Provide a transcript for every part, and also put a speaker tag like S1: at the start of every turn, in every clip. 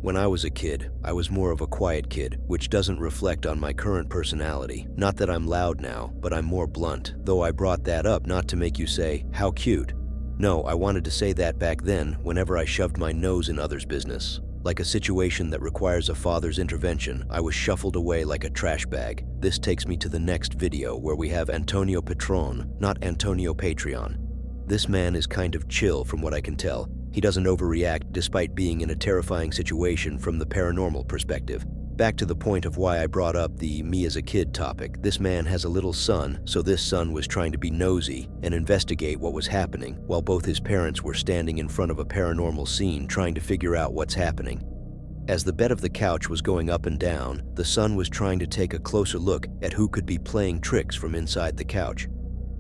S1: When I was a kid, I was more of a quiet kid, which doesn't reflect on my current personality. Not that I'm loud now, but I'm more blunt, though I brought that up not to make you say, "How cute." No, I wanted to say that back then whenever I shoved my nose in others' business. Like a situation that requires a father's intervention, I was shuffled away like a trash bag. This takes me to the next video where we have Antonio Patron, not Antonio Patreon. This man is kind of chill from what I can tell. He doesn't overreact despite being in a terrifying situation from the paranormal perspective. Back to the point of why I brought up the me as a kid topic, this man has a little son, so this son was trying to be nosy and investigate what was happening while both his parents were standing in front of a paranormal scene trying to figure out what's happening. As the bed of the couch was going up and down, the son was trying to take a closer look at who could be playing tricks from inside the couch.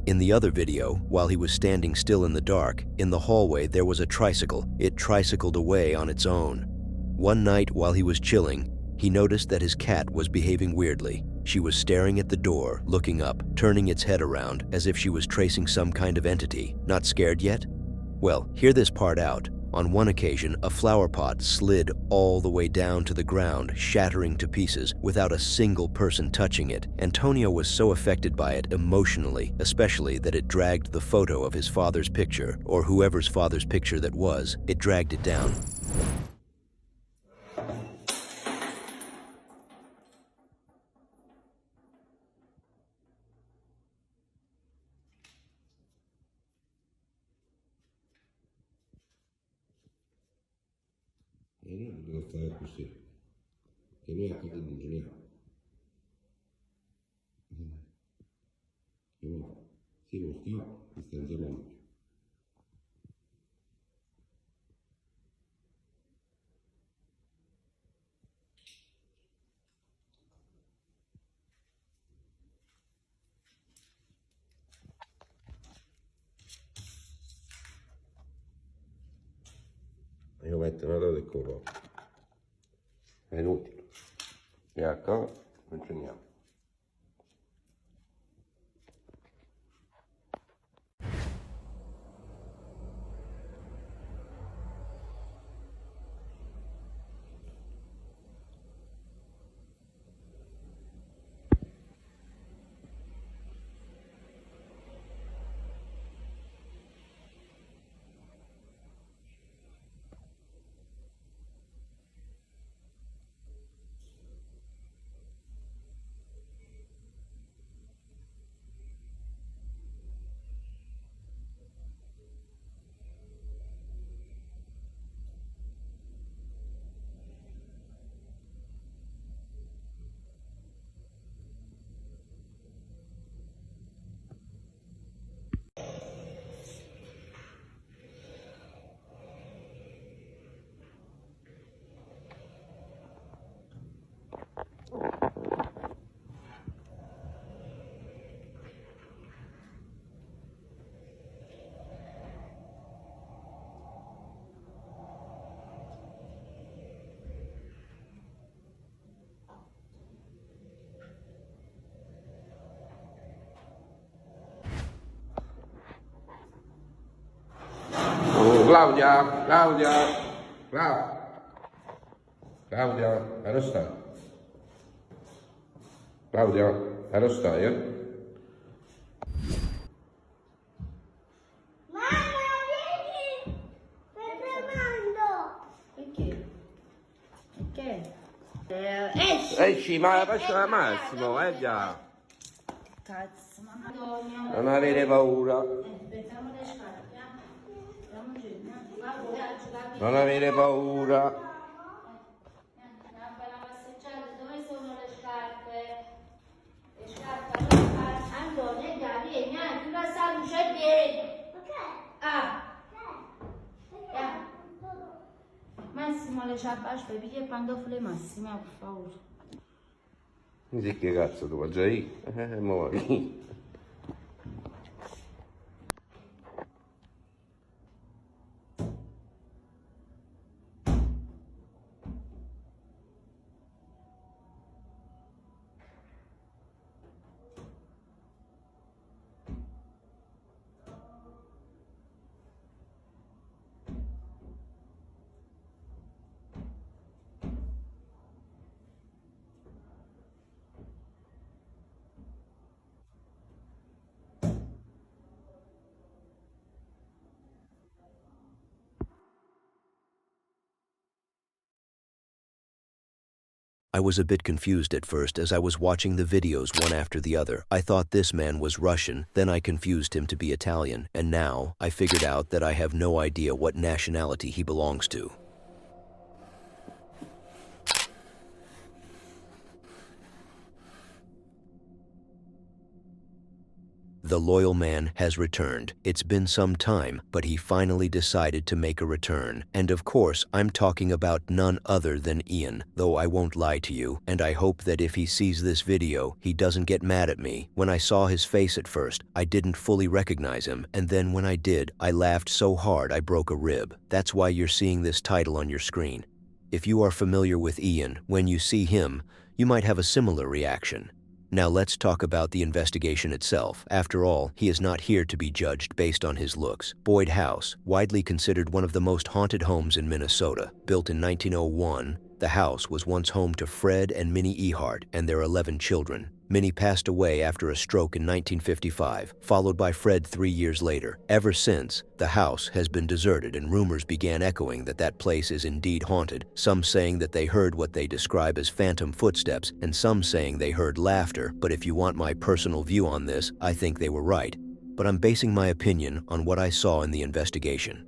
S1: In the other video, while he was standing still in the dark, in the hallway there was a tricycle. It tricycled away on its own. One night while he was chilling, he noticed that his cat was behaving weirdly. She was staring at the door, looking up, turning its head around as if she was tracing some kind of entity. Not scared yet? Well, hear this part out. On one occasion, a flower pot slid all the way down to the ground, shattering to pieces without a single person touching it. Antonio was so affected by it emotionally, especially that it dragged the photo of his father's picture, or whoever's father's picture that was, it dragged it down.
S2: E noi dobbiamo fare così, che noi a casa non giriamo. Sì, lo schifo, distanziamento. Io metto una data e corro. È inutile. PH, non c'è niente. Claudia, Claudia, ero stai? Claudia, ero stai,
S3: Mamma, vieni! Stai tremando! Perché? Perché? Esci!
S2: Esci, ma faccia Massimo, già.
S3: Cazzo, madonna!
S2: Non avere paura.
S3: Aspettiamo le scarpe, andiamo giù,
S2: Non avere paura.
S3: bella passeggiata, dove sono le scarpe? Le scarpe, Antonio, dai, vieni, tu la sa, non c'è vieni! Ok! Ah! Massimo le sciarpe, aspetta, piglia il pantofole Massimo, per favore.
S2: Mi dici che cazzo tu vuoi già lì? Mo va lì.
S1: I was a bit confused at first as I was watching the videos one after the other. I thought this man was Russian, then I confused him to be Italian, and now I figured out that I have no idea what nationality he belongs to. The loyal man has returned. It's been some time, but he finally decided to make a return. And of course, I'm talking about none other than Ian, though I won't lie to you, and I hope that if he sees this video, he doesn't get mad at me. When I saw his face at first, I didn't fully recognize him, and then when I did, I laughed so hard I broke a rib. That's why you're seeing this title on your screen. If you are familiar with Ian, when you see him, you might have a similar reaction. Now let's talk about the investigation itself. After all, he is not here to be judged based on his looks. Boyd House, widely considered one of the most haunted homes in Minnesota. Built in 1901, the house was once home to Fred and Minnie Ehart and their 11 children. Minnie passed away after a stroke in 1955, followed by Fred 3 years later. Ever since, the house has been deserted and rumors began echoing that that place is indeed haunted, some saying that they heard what they describe as phantom footsteps, and some saying they heard laughter, but if you want my personal view on this, I think they were right. But I'm basing my opinion on what I saw in the investigation.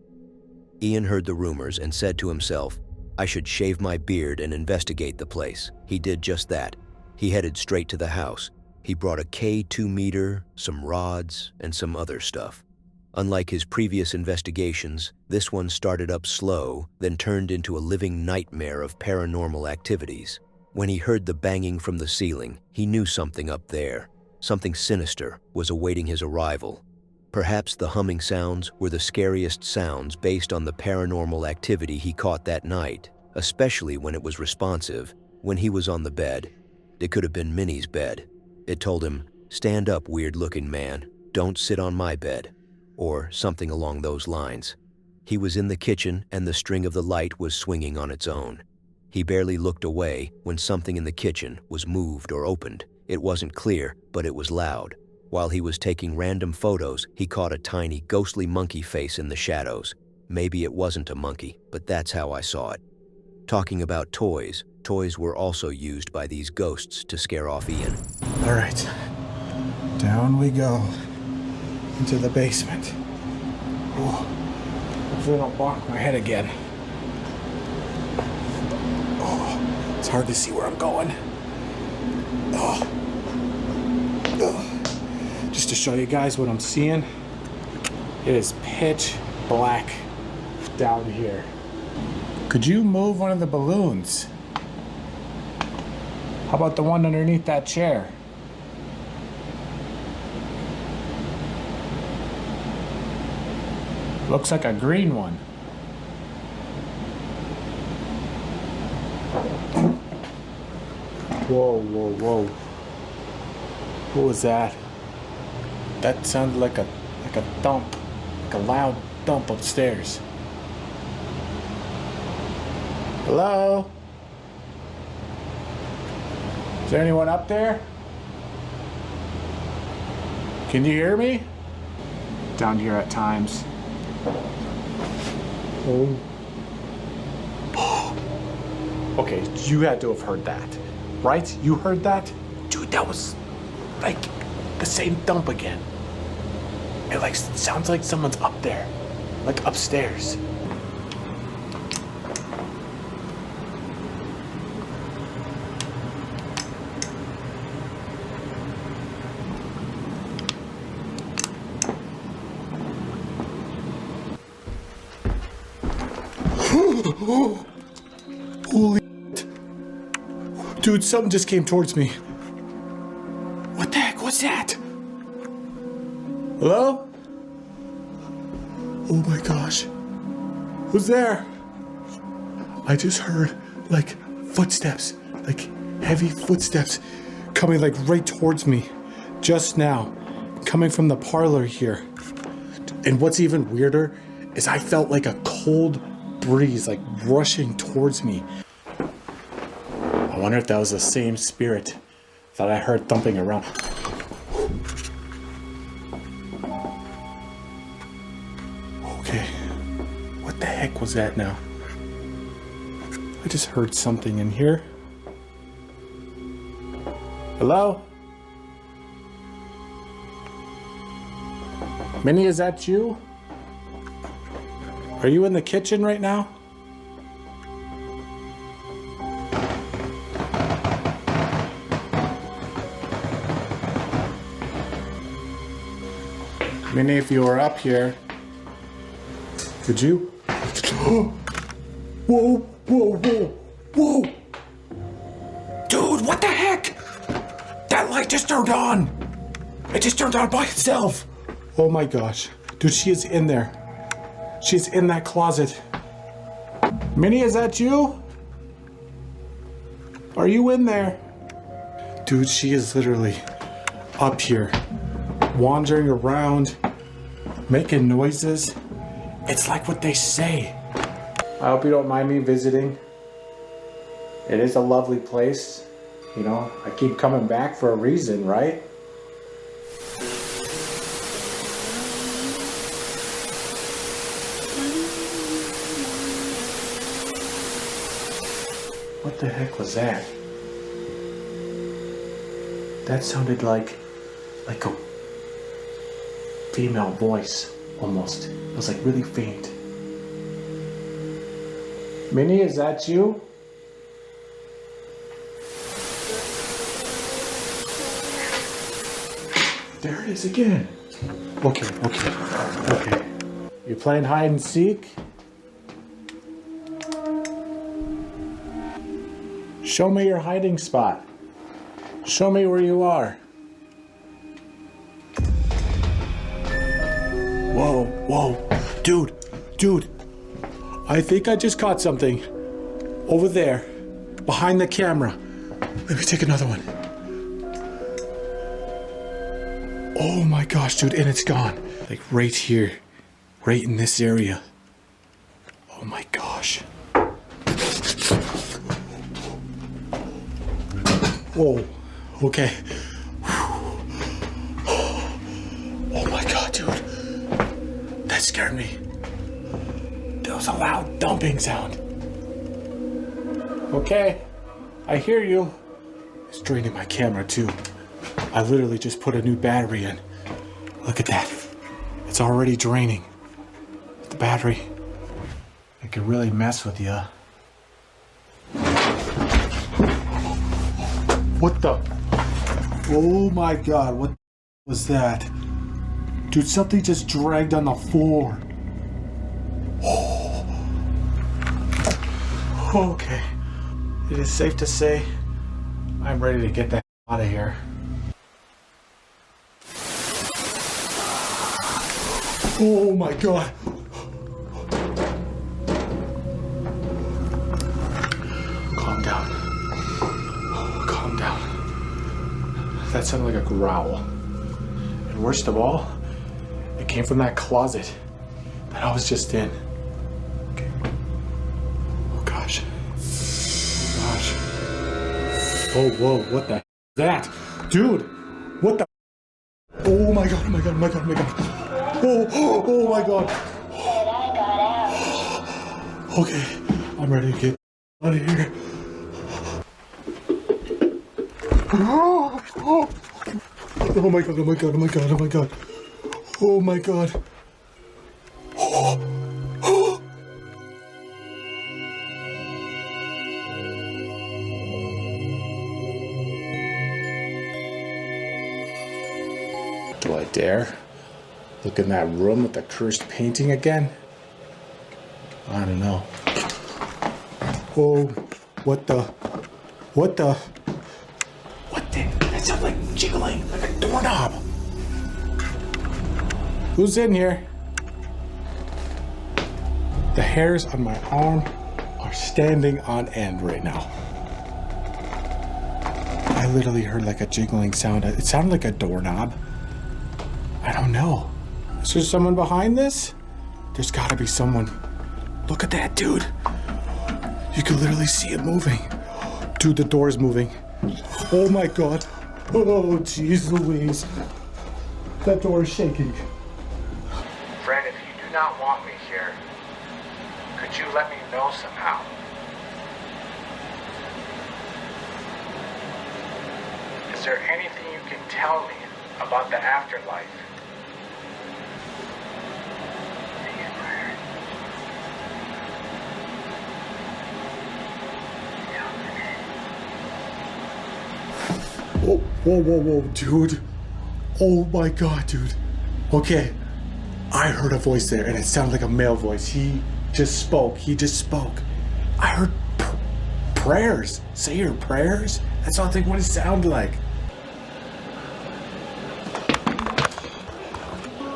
S1: Ian heard the rumors and said to himself, I should shave my beard and investigate the place. He did just that. He headed straight to the house. He brought a K2 meter, some rods, and some other stuff. Unlike his previous investigations, this one started up slow, then turned into a living nightmare of paranormal activities. When he heard the banging from the ceiling, he knew something up there, something sinister, was awaiting his arrival. Perhaps the humming sounds were the scariest sounds based on the paranormal activity he caught that night, especially when it was responsive. When he was on the bed, it could have been Minnie's bed. It told him, stand up, weird-looking man, don't sit on my bed, or something along those lines. He was in the kitchen and the string of the light was swinging on its own. He barely looked away when something in the kitchen was moved or opened. It wasn't clear, but it was loud. While he was taking random photos, he caught a tiny, ghostly monkey face in the shadows. Maybe it wasn't a monkey, but that's how I saw it. Talking about toys, toys were also used by these ghosts to scare off Ian.
S4: All right, down we go into the basement. Oh, hopefully I don't bonk my head again. Oh, it's hard to see where I'm going. Oh. Just to show you guys what I'm seeing, it is pitch black down here. Could you move one of the balloons? How about the one underneath that chair? Looks like a green one. Whoa, whoa, whoa. What was that? That sounded like a thump, like a loud thump upstairs. Hello? Is there anyone up there? Can you hear me? Down here at times. Oh. Okay, you had to have heard that, right? You heard that? Dude, that was like the same thump again. It like sounds like someone's up there, like upstairs. Holy shit. Dude, something just came towards me. What the heck was that? Hello? Oh my gosh. Who's there? I just heard like footsteps, like heavy footsteps coming like right towards me just now, coming from the parlor here. And what's even weirder is I felt like a cold breeze like rushing towards me. I wonder if that was the same spirit that I heard thumping around. Okay, what the heck was that now? I just heard something in here. Hello? Minnie, is that you? Are you in the kitchen right now? Minnie, if you were up here, could you? Whoa, whoa, whoa, whoa! Dude, what the heck? That light just turned on! It just turned on by itself! Oh my gosh. Dude, she is in there. She's in that closet. Minnie, is that you? Are you in there? Dude, she is literally up here, wandering around, making noises. It's like what they say. I hope you don't mind me visiting. It is a lovely place. You know, I keep coming back for a reason, right? What the heck was that? That sounded like a female voice, almost. It was like really faint. Minnie, is that you? There it is again. Okay. You playing hide and seek? Show me your hiding spot. Show me where you are. Whoa. Dude. I think I just caught something. Over there. Behind the camera. Let me take another one. Oh my gosh, dude, and it's gone. Like right here. Right in this area. Oh my gosh. Whoa. Okay. Oh my god, dude. That scared me. There was a loud dumping sound. Okay. I hear you. It's draining my camera too. I literally just put a new battery in. Look at that. It's already draining. The battery. It can really mess with you. What the? Oh my god, what was that? Dude, something just dragged on the floor. Oh. Okay. It is safe to say I'm ready to get that out of here. Oh my god. Calm down. Calm down. That sounded like a growl. And worst of all, it came from that closet that I was just in. Okay. Oh gosh. Oh gosh. Oh whoa, what the that? Dude! What the? Oh my god, oh my god, oh my god, oh my god. Oh my god. Okay, I'm ready to get out of here. Oh my god, oh my god, oh my god, oh my god. Oh my god. Do I dare look in that room with the cursed painting again? I don't know. Oh, what the? That sounds like jiggling, like a doorknob. Who's in here? The hairs on my arm are standing on end right now. I literally heard like a jiggling sound. It sounded like a doorknob. I don't know. Is there someone behind this? There's gotta be someone. Look at that, dude. You can literally see it moving. Dude, the door is moving. Oh my god. Oh, jeez Louise. That door is shaking.
S5: Friend, if you do not want me here, could you let me know somehow? As Is there anything you can tell me about the afterlife?
S4: Whoa, dude. Oh my God, dude. Okay, I heard a voice there and it sounded like a male voice. He just spoke. I heard prayers. Say your prayers? That's all I think what it sounded like.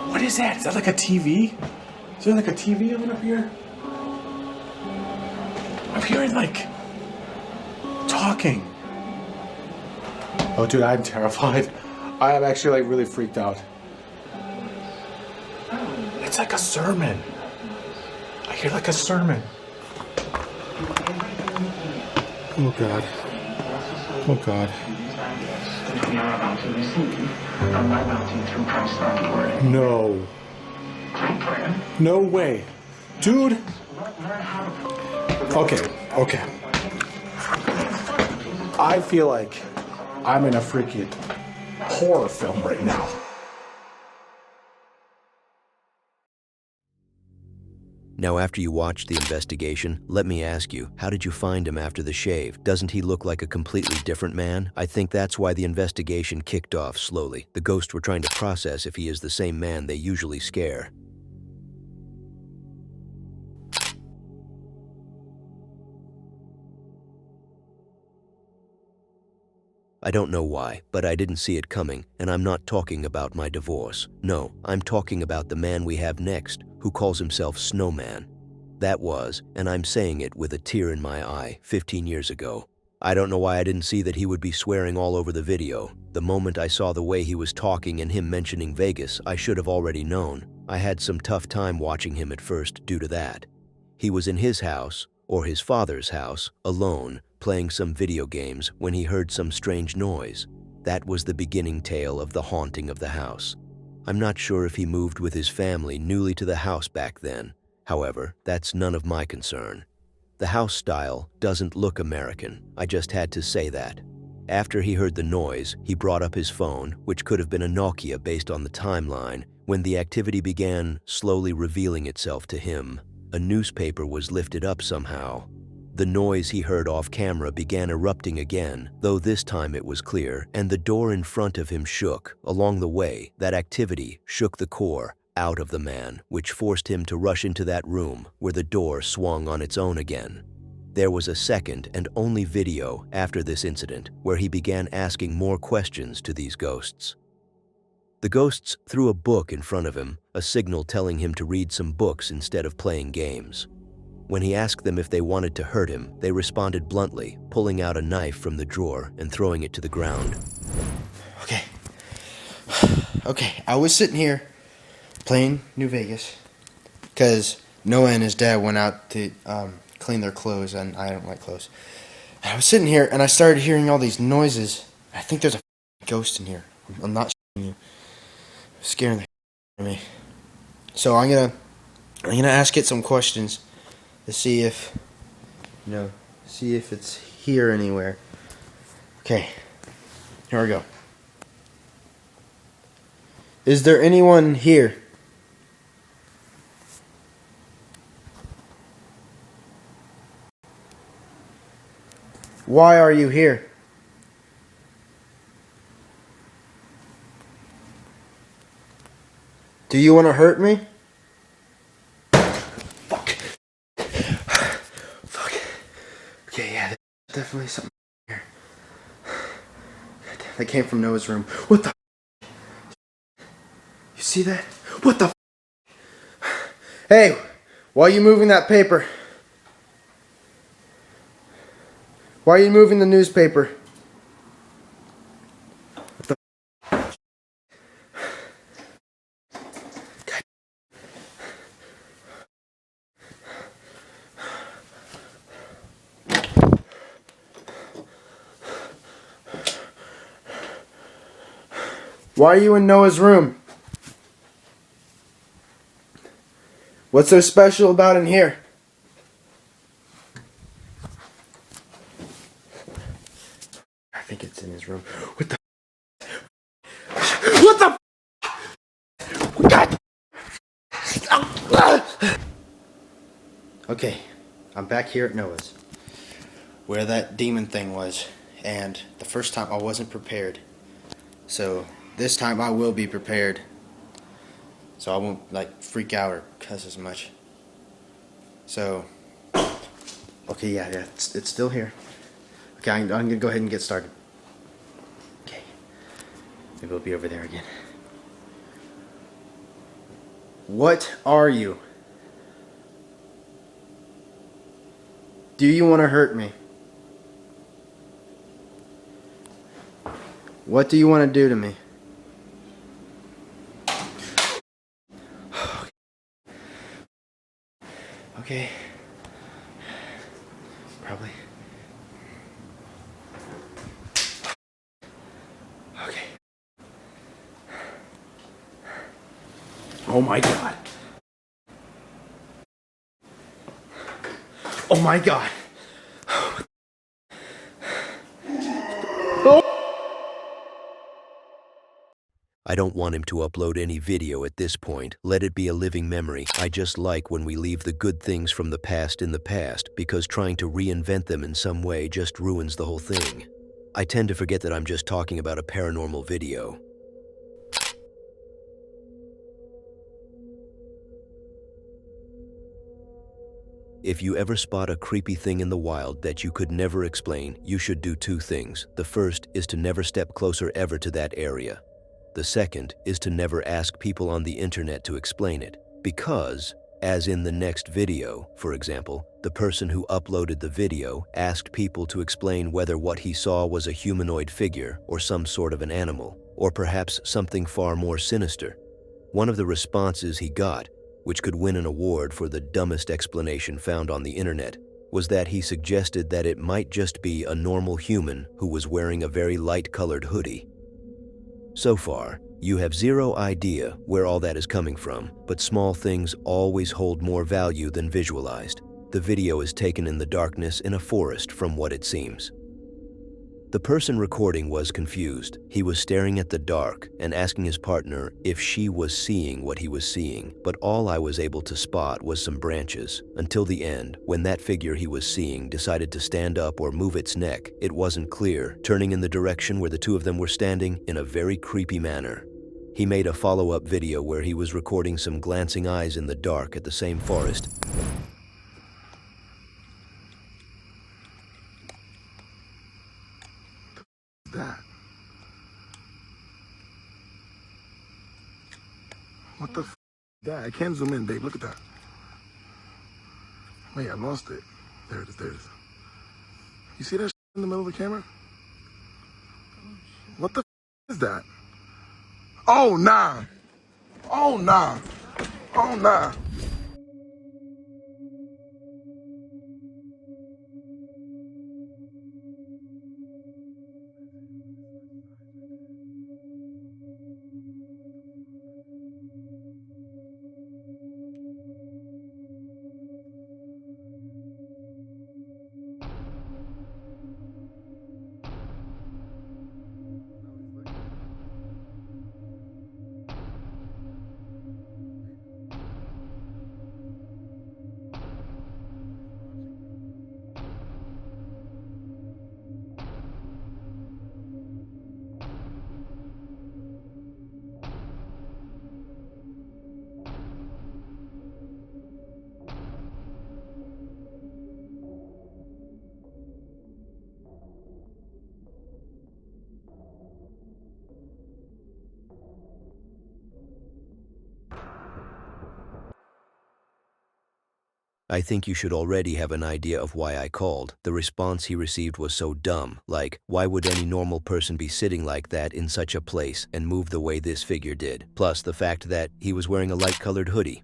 S4: What is that? Is that like a TV? Is there like a TV on up here? I'm hearing like talking. Oh, dude, I'm terrified. I am actually like really freaked out. It's like a sermon. I hear like a sermon. Oh God. Oh God.
S6: We are about to receive from my bounty through Christ's mighty word.
S4: No.
S6: Through prayer.
S4: No way. Dude.
S6: Learn how to
S4: Okay. I feel like I'm in a freaking horror film right now.
S1: Now, after you watched the investigation, let me ask you, how did you find him after the shave? Doesn't he look like a completely different man? I think that's why the investigation kicked off slowly. The ghosts were trying to process if he is the same man they usually scare. I don't know why, but I didn't see it coming, and I'm not talking about my divorce. No, I'm talking about the man we have next, who calls himself Snowman. That was, and I'm saying it with a tear in my eye, 15 years ago. I don't know why I didn't see that he would be swearing all over the video. The moment I saw the way he was talking and him mentioning Vegas, I should have already known. I had some tough time watching him at first due to that. He was in his house, or his father's house, alone, playing some video games when he heard some strange noise. That was the beginning tale of the haunting of the house. I'm not sure if he moved with his family newly to the house back then. However, that's none of my concern. The house style doesn't look American. I just had to say that. After he heard the noise, he brought up his phone, which could have been a Nokia based on the timeline, when the activity began slowly revealing itself to him. A newspaper was lifted up somehow. The noise he heard off camera began erupting again, though this time it was clear, and the door in front of him shook. Along the way, that activity shook the core out of the man, which forced him to rush into that room where the door swung on its own again. There was a second and only video after this incident where he began asking more questions to these ghosts. The ghosts threw a book in front of him, a signal telling him to read some books instead of playing games. When he asked them if they wanted to hurt him, they responded bluntly, pulling out a knife from the drawer and throwing it to the ground.
S7: Okay, I was sitting here playing New Vegas because Noah and his dad went out to clean their clothes, and I don't like clothes. And I was sitting here and I started hearing all these noises. I think there's a ghost in here. I'm not shitting you. It's scaring the out of me. So I'm gonna ask it some questions to see if it's here anywhere. Okay, here we go. Is there anyone here? Why are you here? Do you want to hurt me? Fuck. Okay, yeah, there's definitely something here. That came from Noah's room. What the? You see that? What the? Hey, why are you moving that paper? Why are you moving the newspaper? What the? God. Why are you in Noah's room? What's so special about in here? I think it's in his room. What the? Okay, I'm back here at Noah's, where that demon thing was, and the first time I wasn't prepared. So this time I will be prepared, so I won't like freak out or cuss as much. So, okay, yeah, it's still here. Okay, I'm gonna go ahead and get started. Okay, maybe it'll be over there again. What are you? Do you want to hurt me? What do you want to do to me? Okay. Probably. Okay. Oh my God. Oh my God.
S1: I don't want him to upload any video at this point. Let it be a living memory. I just like when we leave the good things from the past in the past, because trying to reinvent them in some way just ruins the whole thing. I tend to forget that I'm just talking about a paranormal video. If you ever spot a creepy thing in the wild that you could never explain, you should do two things. The first is to never step closer ever to that area. The second is to never ask people on the internet to explain it, because, as in the next video, for example, the person who uploaded the video asked people to explain whether what he saw was a humanoid figure or some sort of an animal, or perhaps something far more sinister. One of the responses he got, which could win an award for the dumbest explanation found on the internet, was that he suggested that it might just be a normal human who was wearing a very light-colored hoodie. So far, you have zero idea where all that is coming from, but small things always hold more value than visualized. The video is taken in the darkness in a forest from what it seems. The person recording was confused. He was staring at the dark and asking his partner if she was seeing what he was seeing, but all I was able to spot was some branches. Until the end, when that figure he was seeing decided to stand up or move its neck, it wasn't clear, turning in the direction where the two of them were standing in a very creepy manner. He made a follow-up video where he was recording some glancing eyes in the dark at the same forest.
S8: That? What the f that? I can't zoom in, babe. Look at that. Wait, I lost it. There it is, there it is. You see that in the middle of the camera? What the f is that? Oh, nah. Oh, nah. Oh, nah.
S1: I think you should already have an idea of why I called. The response he received was so dumb, like, why would any normal person be sitting like that in such a place and move the way this figure did? Plus the fact that he was wearing a light-colored hoodie.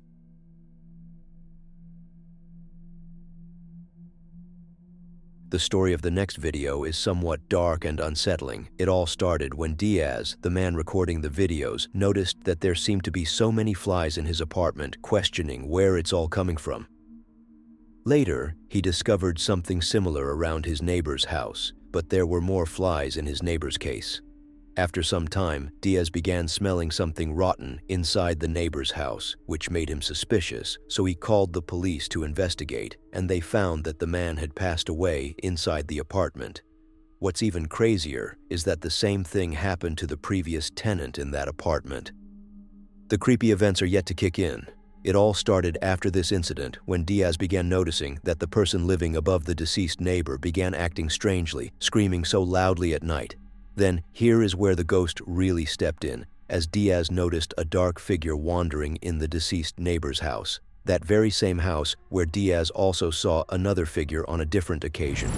S1: The story of the next video is somewhat dark and unsettling. It all started when Diaz, the man recording the videos, noticed that there seemed to be so many flies in his apartment, questioning where it's all coming from. Later, he discovered something similar around his neighbor's house, but there were more flies in his neighbor's case. After some time, Diaz began smelling something rotten inside the neighbor's house, which made him suspicious, so he called the police to investigate, and they found that the man had passed away inside the apartment. What's even crazier is that the same thing happened to the previous tenant in that apartment. The creepy events are yet to kick in. It all started after this incident when Diaz began noticing that the person living above the deceased neighbor began acting strangely, screaming so loudly at night. Then, here is where the ghost really stepped in, as Diaz noticed a dark figure wandering in the deceased neighbor's house. That very same house where Diaz also saw another figure on a different occasion.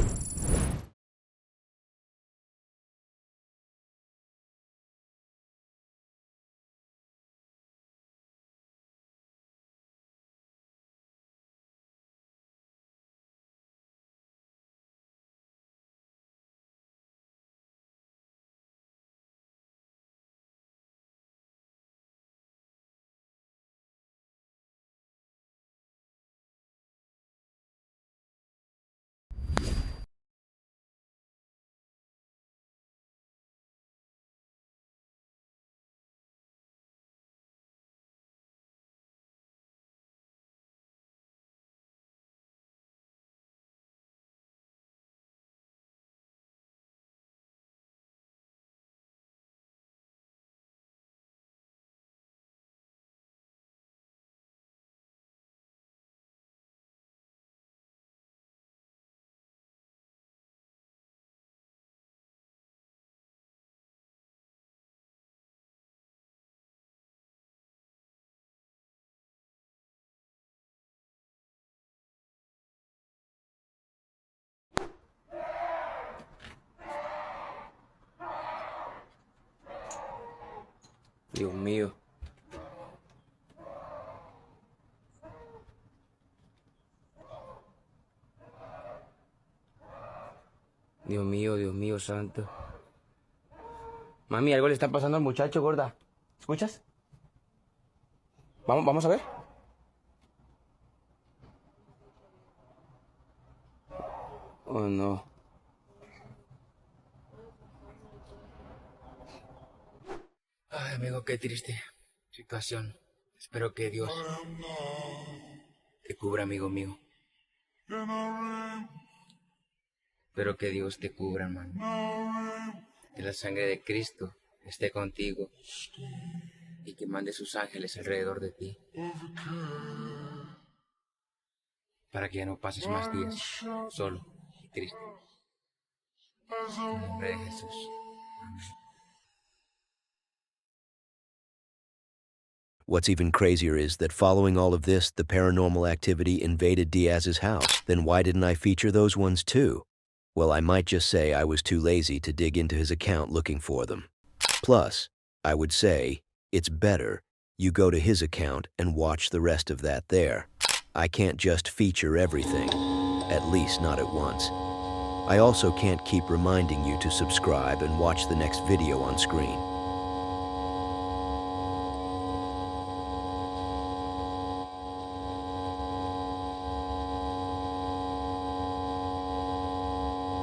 S9: Dios mío. Dios mío, santo. Mami, algo le está pasando al muchacho, gorda. ¿Escuchas? Vamos a ver. Oh, no. Ay, amigo, qué triste situación. Espero que Dios te cubra, amigo mío. Espero que Dios te cubra, hermano. Que la sangre de Cristo esté contigo y que mande sus ángeles alrededor de ti para que ya no pases más días solo y triste. En el nombre de Jesús. Amén.
S1: What's even crazier is that following all of this, the paranormal activity invaded Diaz's house. Then why didn't I feature those ones too? Well, I might just say I was too lazy to dig into his account looking for them. Plus, I would say, it's better you go to his account and watch the rest of that there. I can't just feature everything, at least not at once. I also can't keep reminding you to subscribe and watch the next video on screen.